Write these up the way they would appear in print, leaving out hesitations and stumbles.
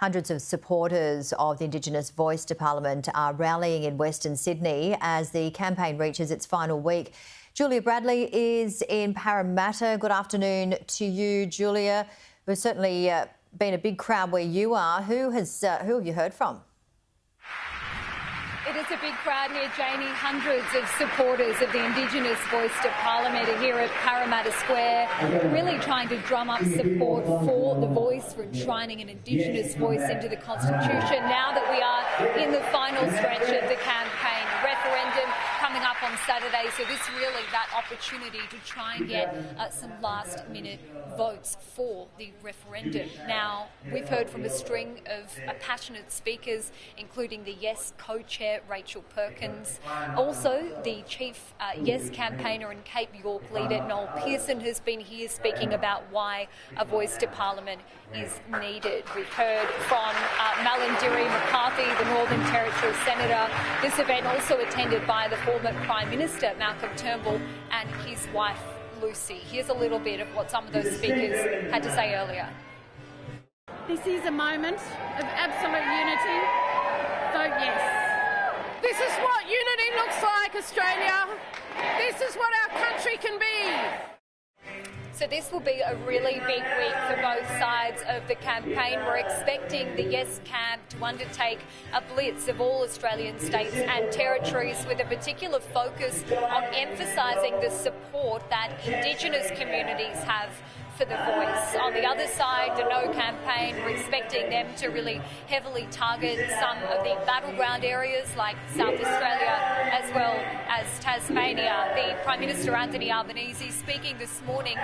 Hundreds of supporters of the Indigenous voice to Parliament are rallying in Western Sydney as the campaign reaches its final week. Julia Bradley is in Parramatta. Good afternoon to you, Julia. There's certainly been a big crowd where you are. Who have you heard from? It is a big crowd here, Janie. Hundreds of supporters of the Indigenous voice to Parliament are here at Parramatta Square, really trying to drum up support for the voice, for enshrining an Indigenous voice into the Constitution. Now that we are in the final stretch of the campaign, referendum coming up on Saturday, so this really that opportunity to try and get some last-minute votes for the referendum. Now, we've heard from a string of passionate speakers, including the Yes co-chair, Rachel Perkins. Also, the chief Yes campaigner and Cape York leader, Noel Pearson, has been here speaking about why a voice to Parliament is needed. We've heard from Malcolm McCarthy, the Northern Territory Senator. This event also attended by the former Prime Minister, Malcolm Turnbull, and his wife, Lucy. Here's a little bit of what some of those speakers had to say earlier. This is a moment of absolute unity. Vote yes. This is what unity looks like, Australia. This is what our country can be. So this will be a really big week for both sides of the campaign. We're expecting the Yes camp to undertake a blitz of all Australian states and territories with a particular focus on emphasising the support that Indigenous communities have for the voice. On the other side, the No campaign, we're expecting them to really heavily target some of the battleground areas like South Australia as well as Tasmania. The Prime Minister, Anthony Albanese, speaking this morning,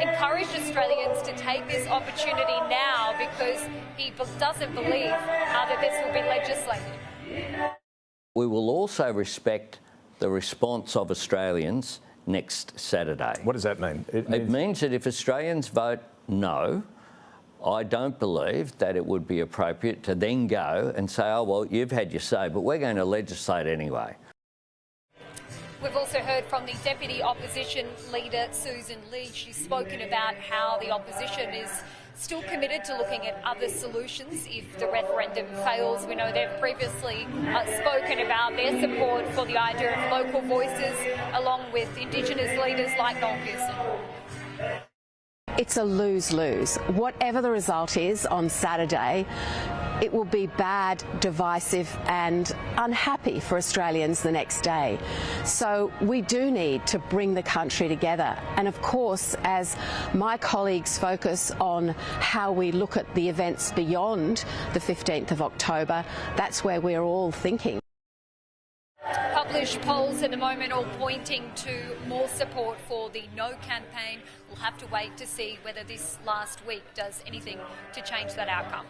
encouraged Australians to take this opportunity now because he doesn't believe that this will be legislated. We will also respect the response of Australians next Saturday. What does that mean? It means that if Australians vote no, I don't believe that it would be appropriate to then go and say, oh, well, you've had your say, but we're going to legislate anyway. We've also heard from the Deputy Opposition Leader, Susan Lee. She's spoken about how the opposition is still committed to looking at other solutions if the referendum fails. We know they've previously spoken about their support for the idea of local voices, along with Indigenous leaders like Noel Pearson. It's a lose-lose. Whatever the result is on Saturday, it will be bad, divisive and unhappy for Australians the next day. So we do need to bring the country together. And of course, as my colleagues focus on how we look at the events beyond the 15th of October, that's where we're all thinking. Published polls at the moment all pointing to more support for the No campaign. We'll have to wait to see whether this last week does anything to change that outcome.